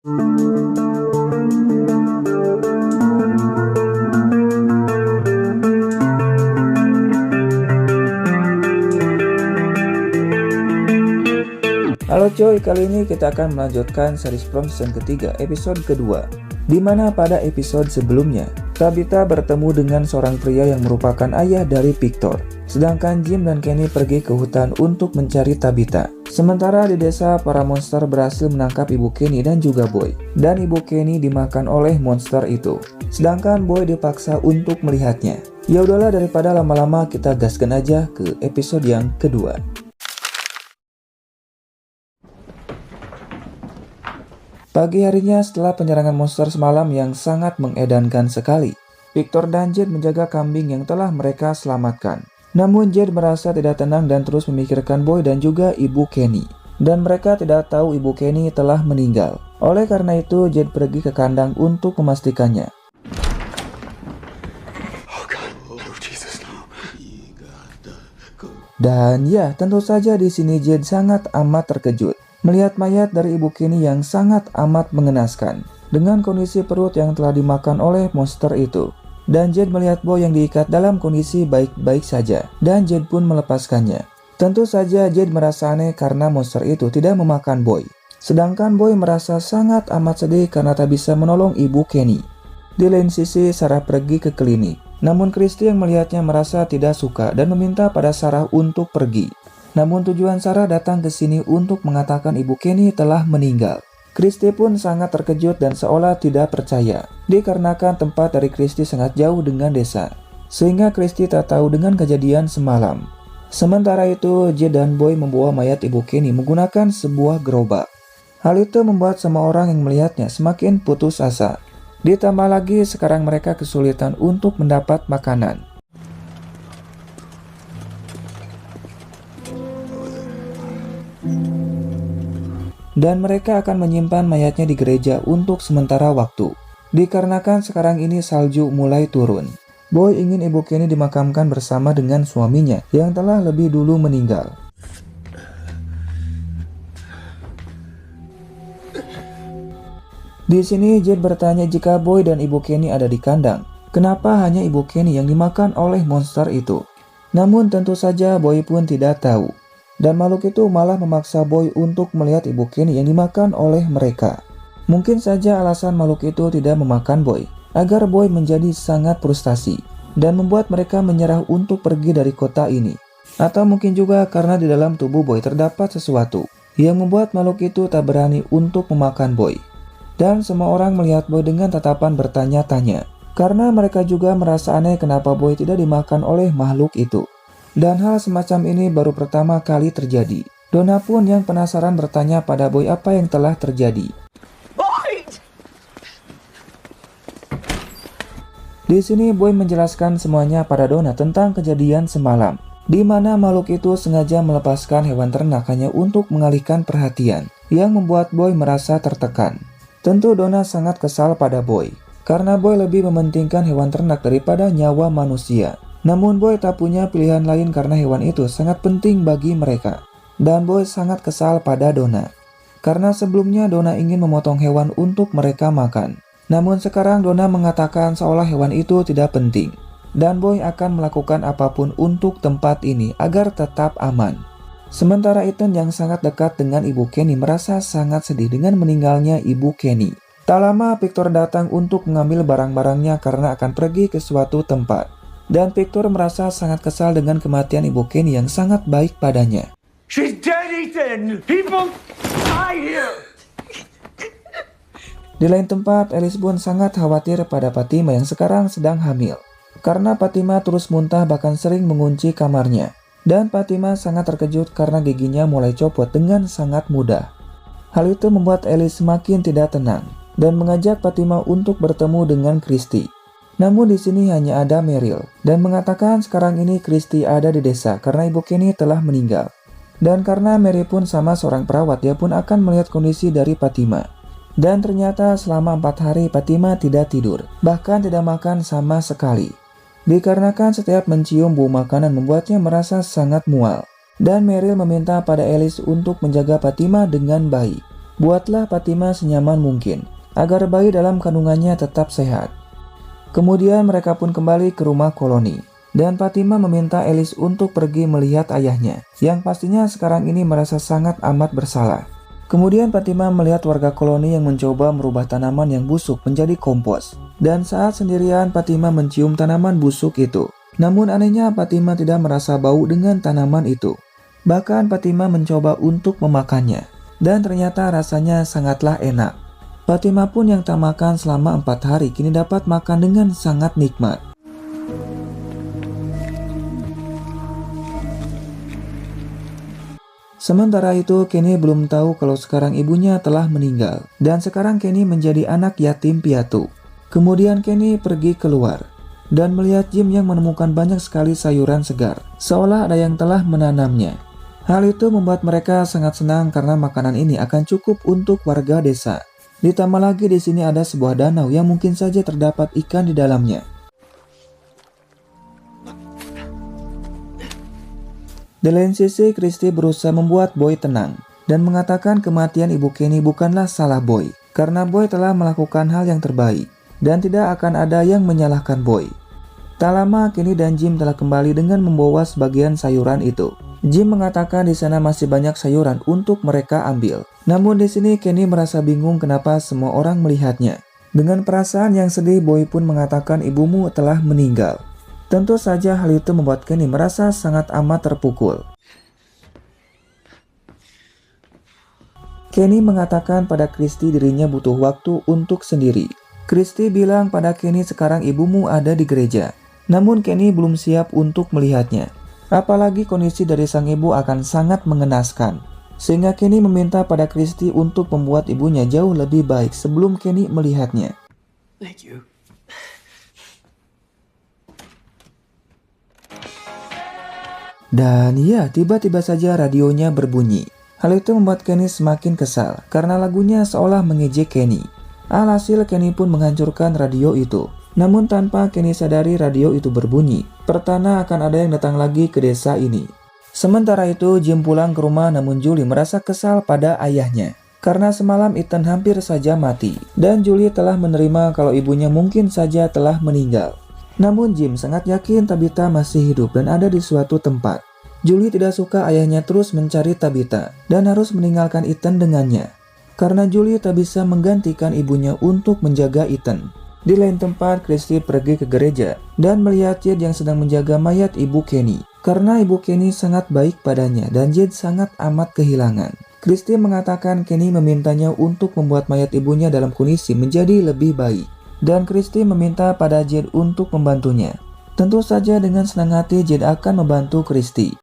Halo coy, kali ini kita akan melanjutkan series From season ketiga episode kedua, di mana pada episode sebelumnya Tabitha bertemu dengan seorang pria yang merupakan ayah dari Victor, sedangkan Jim dan Kenny pergi ke hutan untuk mencari Tabitha. Sementara di desa, para monster berhasil menangkap ibu Kenny dan juga Boy, dan ibu Kenny dimakan oleh monster itu, sedangkan Boy dipaksa untuk melihatnya. Ya udahlah, daripada lama-lama kita gaskan aja ke episode yang kedua. Pagi harinya setelah penyerangan monster semalam yang sangat mengedankan sekali, Victor dan Jade menjaga kambing yang telah mereka selamatkan. Namun Jade merasa tidak tenang dan terus memikirkan Boy dan juga ibu Kenny. Dan mereka tidak tahu ibu Kenny telah meninggal. Oleh karena itu Jade pergi ke kandang untuk memastikannya. Dan ya, tentu saja di sini Jade sangat amat terkejut melihat mayat dari ibu Kenny yang sangat amat mengenaskan, dengan kondisi perut yang telah dimakan oleh monster itu. Dan Jade melihat Boy yang diikat dalam kondisi baik-baik saja, dan Jade pun melepaskannya. Tentu saja Jade merasa aneh karena monster itu tidak memakan Boy. Sedangkan Boy merasa sangat amat sedih karena tak bisa menolong ibu Kenny. Di lain sisi, Sarah pergi ke klinik. Namun Christy yang melihatnya merasa tidak suka dan meminta pada Sarah untuk pergi. Namun tujuan Sarah datang ke sini untuk mengatakan ibu Kenny telah meninggal. Christy pun sangat terkejut dan seolah tidak percaya, dikarenakan tempat dari Christy sangat jauh dengan desa, sehingga Christy tak tahu dengan kejadian semalam. Sementara itu, Jade dan Boy membawa mayat ibu Kenny menggunakan sebuah gerobak. Hal itu membuat semua orang yang melihatnya semakin putus asa. Ditambah lagi sekarang mereka kesulitan untuk mendapat makanan. Dan mereka akan menyimpan mayatnya di gereja untuk sementara waktu, dikarenakan sekarang ini salju mulai turun. Boy ingin ibu Kenny dimakamkan bersama dengan suaminya yang telah lebih dulu meninggal. Di sini Jade bertanya jika Boy dan ibu Kenny ada di kandang, kenapa hanya ibu Kenny yang dimakan oleh monster itu? Namun tentu saja Boy pun tidak tahu. Dan makhluk itu malah memaksa Boy untuk melihat ibu Kenny yang dimakan oleh mereka. Mungkin saja alasan makhluk itu tidak memakan Boy, agar Boy menjadi sangat frustasi dan membuat mereka menyerah untuk pergi dari kota ini. Atau mungkin juga karena di dalam tubuh Boy terdapat sesuatu yang membuat makhluk itu tak berani untuk memakan Boy. Dan semua orang melihat Boy dengan tatapan bertanya-tanya, karena mereka juga merasa aneh kenapa Boy tidak dimakan oleh makhluk itu. Dan hal semacam ini baru pertama kali terjadi. Donna pun yang penasaran bertanya pada Boy apa yang telah terjadi. Boy! Di sini Boy menjelaskan semuanya pada Donna tentang kejadian semalam, di mana makhluk itu sengaja melepaskan hewan ternak hanya untuk mengalihkan perhatian, yang membuat Boy merasa tertekan. Tentu Donna sangat kesal pada Boy, karena Boy lebih mementingkan hewan ternak daripada nyawa manusia. Namun Boy tak punya pilihan lain karena hewan itu sangat penting bagi mereka. Dan Boy sangat kesal pada Donna, karena sebelumnya Donna ingin memotong hewan untuk mereka makan. Namun sekarang Donna mengatakan seolah hewan itu tidak penting. Dan Boy akan melakukan apapun untuk tempat ini agar tetap aman. Sementara Ethan yang sangat dekat dengan ibu Kenny merasa sangat sedih dengan meninggalnya ibu Kenny. Tak lama Victor datang untuk mengambil barang-barangnya karena akan pergi ke suatu tempat. Dan Victor merasa sangat kesal dengan kematian ibu Kenny yang sangat baik padanya. She's dead, Ethan! People die here! Di lain tempat, Alice pun sangat khawatir pada Fatima yang sekarang sedang hamil. Karena Fatima terus muntah bahkan sering mengunci kamarnya. Dan Fatima sangat terkejut karena giginya mulai copot dengan sangat mudah. Hal itu membuat Alice semakin tidak tenang dan mengajak Fatima untuk bertemu dengan Christy. Namun di sini hanya ada Meryl dan mengatakan sekarang ini Christy ada di desa karena ibu Kenny telah meninggal. Dan karena Mary pun sama seorang perawat, dia pun akan melihat kondisi dari Fatima. Dan ternyata selama 4 hari Fatima tidak tidur, bahkan tidak makan sama sekali. Dikarenakan setiap mencium bau makanan membuatnya merasa sangat mual. Dan Meryl meminta pada Alice untuk menjaga Fatima dengan baik. Buatlah Fatima senyaman mungkin, agar bayi dalam kandungannya tetap sehat. Kemudian mereka pun kembali ke rumah koloni. Dan Fatima meminta Alice untuk pergi melihat ayahnya, yang pastinya sekarang ini merasa sangat amat bersalah. Kemudian Fatima melihat warga koloni yang mencoba merubah tanaman yang busuk menjadi kompos. Dan saat sendirian Fatima mencium tanaman busuk itu. Namun anehnya Fatima tidak merasa bau dengan tanaman itu. Bahkan Fatima mencoba untuk memakannya. Dan ternyata rasanya sangatlah enak. Fatima pun yang tak makan selama 4 hari kini dapat makan dengan sangat nikmat. Sementara itu, Kenny belum tahu kalau sekarang ibunya telah meninggal, dan sekarang Kenny menjadi anak yatim piatu. Kemudian Kenny pergi keluar, dan melihat Jim yang menemukan banyak sekali sayuran segar, seolah ada yang telah menanamnya. Hal itu membuat mereka sangat senang karena makanan ini akan cukup untuk warga desa. Ditambah lagi di sini ada sebuah danau yang mungkin saja terdapat ikan di dalamnya. Di lain sisi, Christy berusaha membuat Boy tenang dan mengatakan kematian ibu Kenny bukanlah salah Boy karena Boy telah melakukan hal yang terbaik dan tidak akan ada yang menyalahkan Boy. Tak lama Kenny dan Jim telah kembali dengan membawa sebagian sayuran itu. Jim mengatakan di sana masih banyak sayuran untuk mereka ambil. Namun di sini Kenny merasa bingung kenapa semua orang melihatnya. Dengan perasaan yang sedih, Boy pun mengatakan ibumu telah meninggal. Tentu saja hal itu membuat Kenny merasa sangat amat terpukul. Kenny mengatakan pada Christy dirinya butuh waktu untuk sendiri. Christy bilang pada Kenny sekarang ibumu ada di gereja. Namun Kenny belum siap untuk melihatnya. Apalagi kondisi dari sang ibu akan sangat mengenaskan. Sehingga Kenny meminta pada Christy untuk membuat ibunya jauh lebih baik sebelum Kenny melihatnya. Thank you. Dan ya, tiba-tiba saja radionya berbunyi. Hal itu membuat Kenny semakin kesal karena lagunya seolah mengejek Kenny. Alhasil Kenny pun menghancurkan radio itu. Namun tanpa Kenny sadari radio itu berbunyi, pertanda akan ada yang datang lagi ke desa ini. Sementara itu Jim pulang ke rumah, namun Julie merasa kesal pada ayahnya. Karena semalam Ethan hampir saja mati dan Julie telah menerima kalau ibunya mungkin saja telah meninggal. Namun Jim sangat yakin Tabitha masih hidup dan ada di suatu tempat. Julie tidak suka ayahnya terus mencari Tabitha dan harus meninggalkan Ethan dengannya. Karena Julie tak bisa menggantikan ibunya untuk menjaga Ethan. Di lain tempat, Christy pergi ke gereja dan melihat Jed yang sedang menjaga mayat ibu Kenny. Karena ibu Kenny sangat baik padanya dan Jed sangat amat kehilangan. Christy mengatakan Kenny memintanya untuk membuat mayat ibunya dalam kondisi menjadi lebih baik. Dan Christy meminta pada Jed untuk membantunya. Tentu saja dengan senang hati Jed akan membantu Christy.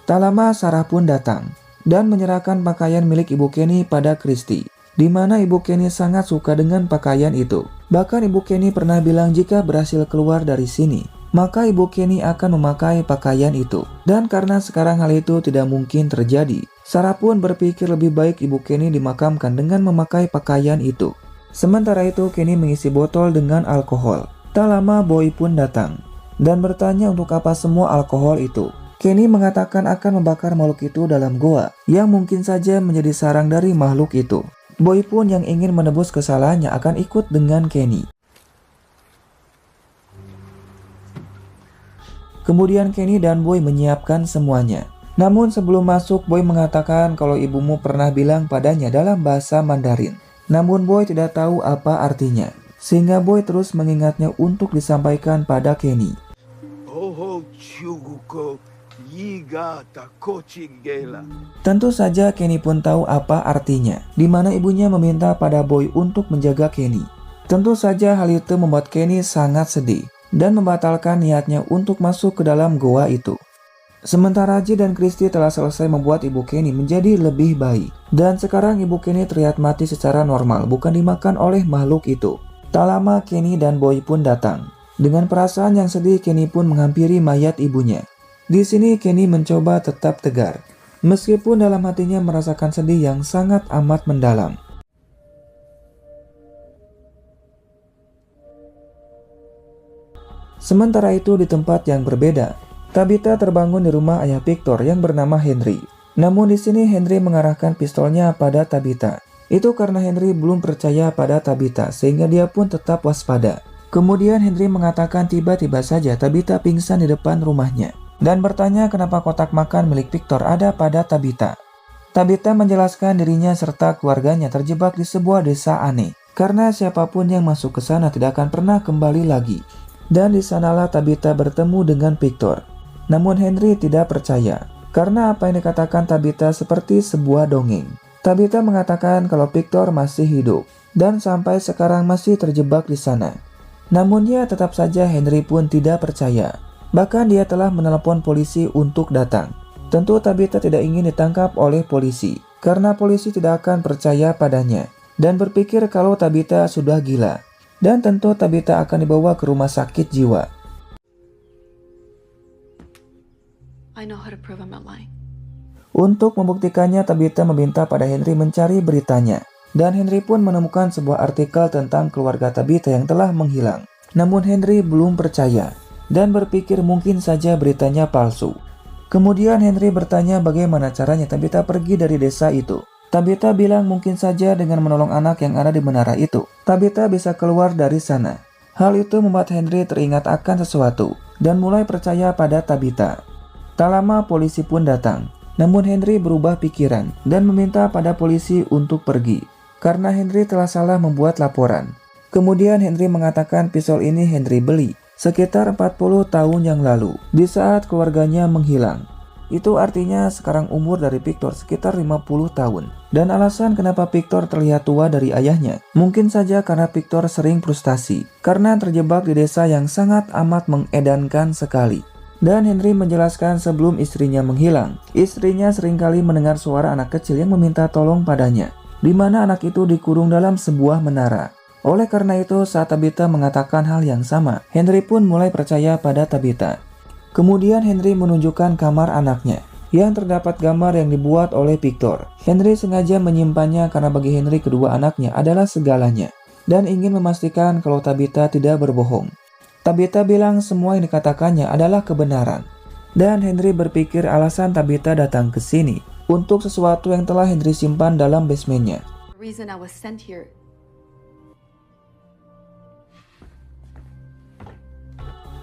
Tak lama Sarah pun datang dan menyerahkan pakaian milik ibu Kenny pada Christy. Di mana ibu Kenny sangat suka dengan pakaian itu. Bahkan ibu Kenny pernah bilang jika berhasil keluar dari sini, maka ibu Kenny akan memakai pakaian itu. Dan karena sekarang hal itu tidak mungkin terjadi, Sarah pun berpikir lebih baik ibu Kenny dimakamkan dengan memakai pakaian itu. Sementara itu Kenny mengisi botol dengan alkohol. Tak lama Boy pun datang dan bertanya untuk apa semua alkohol itu. Kenny mengatakan akan membakar makhluk itu dalam goa yang mungkin saja menjadi sarang dari makhluk itu. Boy pun yang ingin menebus kesalahannya akan ikut dengan Kenny. Kemudian Kenny dan Boy menyiapkan semuanya. Namun sebelum masuk, Boy mengatakan kalau ibumu pernah bilang padanya dalam bahasa Mandarin. Namun Boy tidak tahu apa artinya. Sehingga Boy terus mengingatnya untuk disampaikan pada Kenny. Tentu saja Kenny pun tahu apa artinya, di mana ibunya meminta pada Boy untuk menjaga Kenny. Tentu saja hal itu membuat Kenny sangat sedih dan membatalkan niatnya untuk masuk ke dalam goa itu. Sementara Jed dan Christy telah selesai membuat ibu Kenny menjadi lebih baik. Dan sekarang ibu Kenny terlihat mati secara normal, bukan dimakan oleh makhluk itu. Tak lama Kenny dan Boy pun datang. Dengan perasaan yang sedih, Kenny pun menghampiri mayat ibunya. Di sini Kenny mencoba tetap tegar, meskipun dalam hatinya merasakan sedih yang sangat amat mendalam. Sementara itu di tempat yang berbeda, Tabitha terbangun di rumah ayah Victor yang bernama Henry. Namun di sini Henry mengarahkan pistolnya pada Tabitha. Itu karena Henry belum percaya pada Tabitha sehingga dia pun tetap waspada. Kemudian Henry mengatakan tiba-tiba saja Tabitha pingsan di depan rumahnya dan bertanya kenapa kotak makan milik Victor ada pada Tabitha. Tabitha menjelaskan dirinya serta keluarganya terjebak di sebuah desa aneh karena siapapun yang masuk ke sana tidak akan pernah kembali lagi. Dan di sanalah Tabitha bertemu dengan Victor. Namun Henry tidak percaya karena apa yang dikatakan Tabitha seperti sebuah dongeng. Tabitha mengatakan kalau Victor masih hidup dan sampai sekarang masih terjebak di sana. Namun ya tetap saja Henry pun tidak percaya. Bahkan dia telah menelepon polisi untuk datang. Tentu Tabitha tidak ingin ditangkap oleh polisi karena polisi tidak akan percaya padanya dan berpikir kalau Tabitha sudah gila. Dan tentu Tabitha akan dibawa ke rumah sakit jiwa. I know how to prove I'm not lying. Untuk membuktikannya, Tabitha meminta pada Henry mencari beritanya. Dan Henry pun menemukan sebuah artikel tentang keluarga Tabitha yang telah menghilang. Namun Henry belum percaya dan berpikir mungkin saja beritanya palsu. Kemudian Henry bertanya bagaimana caranya Tabitha pergi dari desa itu. Tabitha bilang mungkin saja dengan menolong anak yang ada di menara itu, Tabitha bisa keluar dari sana. Hal itu membuat Henry teringat akan sesuatu dan mulai percaya pada Tabitha. Tak lama polisi pun datang, namun Henry berubah pikiran dan meminta pada polisi untuk pergi karena Henry telah salah membuat laporan. Kemudian Henry mengatakan pistol ini Henry beli sekitar 40 tahun yang lalu di saat keluarganya menghilang. Itu artinya sekarang umur dari Victor sekitar 50 tahun. Dan alasan kenapa Victor terlihat tua dari ayahnya mungkin saja karena Victor sering frustasi karena terjebak di desa yang sangat amat mengedankan sekali. Dan Henry menjelaskan sebelum istrinya menghilang, istrinya seringkali mendengar suara anak kecil yang meminta tolong padanya, di mana anak itu dikurung dalam sebuah menara. Oleh karena itu saat Tabitha mengatakan hal yang sama, Henry pun mulai percaya pada Tabitha. Kemudian Henry menunjukkan kamar anaknya yang terdapat gambar yang dibuat oleh Victor. Henry sengaja menyimpannya karena bagi Henry kedua anaknya adalah segalanya dan ingin memastikan kalau Tabitha tidak berbohong. Tabitha bilang semua yang dikatakannya adalah kebenaran. Dan Henry berpikir alasan Tabitha datang ke sini untuk sesuatu yang telah Henry simpan dalam basementnya. The reason I was sent here.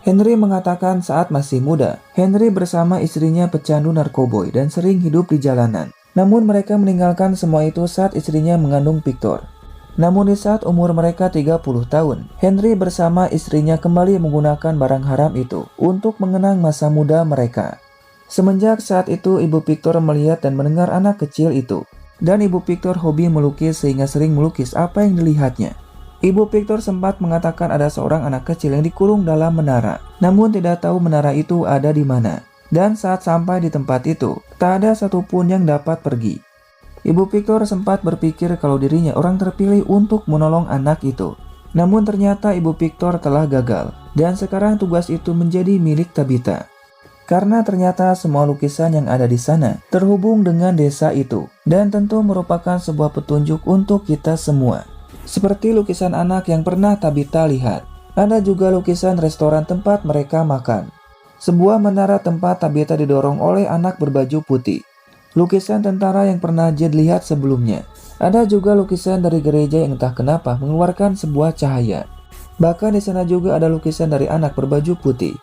Henry mengatakan saat masih muda, Henry bersama istrinya pecandu narkoboy dan sering hidup di jalanan. Namun mereka meninggalkan semua itu saat istrinya mengandung Victor. Namun di saat umur mereka 30 tahun, Henry bersama istrinya kembali menggunakan barang haram itu untuk mengenang masa muda mereka. Semenjak saat itu ibu Victor melihat dan mendengar anak kecil itu. Dan ibu Victor hobi melukis sehingga sering melukis apa yang dilihatnya. Ibu Victor sempat mengatakan ada seorang anak kecil yang dikurung dalam menara, namun tidak tahu menara itu ada di mana. Dan saat sampai di tempat itu, tak ada satupun yang dapat pergi. Ibu Victor sempat berpikir kalau dirinya orang terpilih untuk menolong anak itu. Namun ternyata ibu Victor telah gagal, dan sekarang tugas itu menjadi milik Tabitha. Karena ternyata semua lukisan yang ada di sana terhubung dengan desa itu, dan tentu merupakan sebuah petunjuk untuk kita semua. Seperti lukisan anak yang pernah Tabitha lihat. Ada juga lukisan restoran tempat mereka makan. Sebuah menara tempat Tabitha didorong oleh anak berbaju putih. Lukisan tentara yang pernah Jed lihat sebelumnya. Ada juga lukisan dari gereja yang entah kenapa mengeluarkan sebuah cahaya. Bahkan di sana juga ada lukisan dari anak berbaju putih.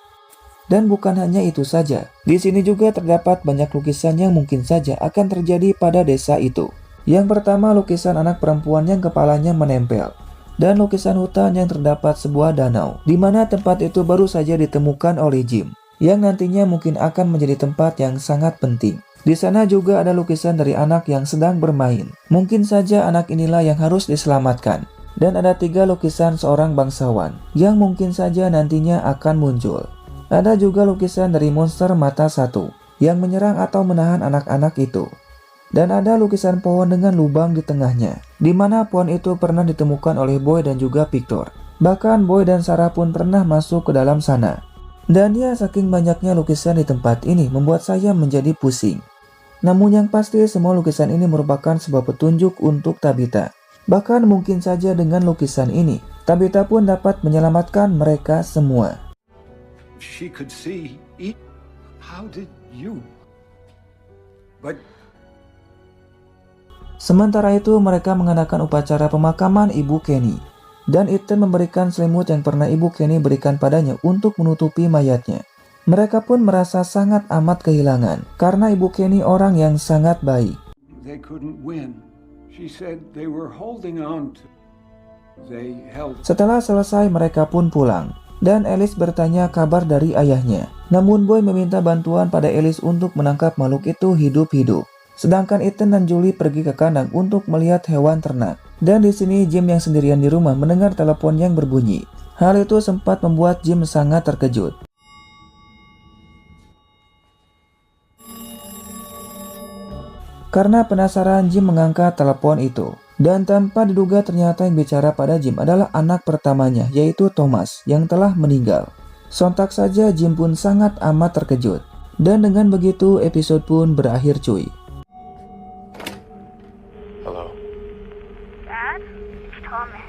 Dan bukan hanya itu saja. Di sini juga terdapat banyak lukisan yang mungkin saja akan terjadi pada desa itu. Yang pertama lukisan anak perempuan yang kepalanya menempel. Dan lukisan hutan yang terdapat sebuah danau, di mana tempat itu baru saja ditemukan oleh Jim, yang nantinya mungkin akan menjadi tempat yang sangat penting. Di sana juga ada lukisan dari anak yang sedang bermain. Mungkin saja anak inilah yang harus diselamatkan. Dan ada 3 lukisan seorang bangsawan, yang mungkin saja nantinya akan muncul. Ada juga lukisan dari monster mata 1, yang menyerang atau menahan anak-anak itu. Dan ada lukisan pohon dengan lubang di tengahnya, di mana pohon itu pernah ditemukan oleh Boy dan juga Victor. Bahkan Boy dan Sarah pun pernah masuk ke dalam sana. Dan ya saking banyaknya lukisan di tempat ini membuat saya menjadi pusing. Namun yang pasti semua lukisan ini merupakan sebuah petunjuk untuk Tabitha. Bahkan mungkin saja dengan lukisan ini, Tabitha pun dapat menyelamatkan mereka semua. She could see. How did you? But Sementara itu mereka mengadakan upacara pemakaman ibu Kenny. Dan Ethan memberikan selimut yang pernah ibu Kenny berikan padanya untuk menutupi mayatnya. Mereka pun merasa sangat amat kehilangan karena ibu Kenny orang yang sangat baik. they couldn't win. She said they were holding on to. They held. Setelah selesai mereka pun pulang. Dan Alice bertanya kabar dari ayahnya. Namun Boy meminta bantuan pada Alice untuk menangkap makhluk itu hidup-hidup. Sedangkan Ethan dan Julie pergi ke kandang untuk melihat hewan ternak. Dan di sini Jim yang sendirian di rumah mendengar telepon yang berbunyi. Hal itu sempat membuat Jim sangat terkejut. Karena penasaran, Jim mengangkat telepon itu. Dan tanpa diduga ternyata yang bicara pada Jim adalah anak pertamanya, yaitu Thomas, yang telah meninggal. Sontak saja Jim pun sangat amat terkejut. Dan dengan begitu episode pun berakhir cuy. Hello. Dad? It's Thomas.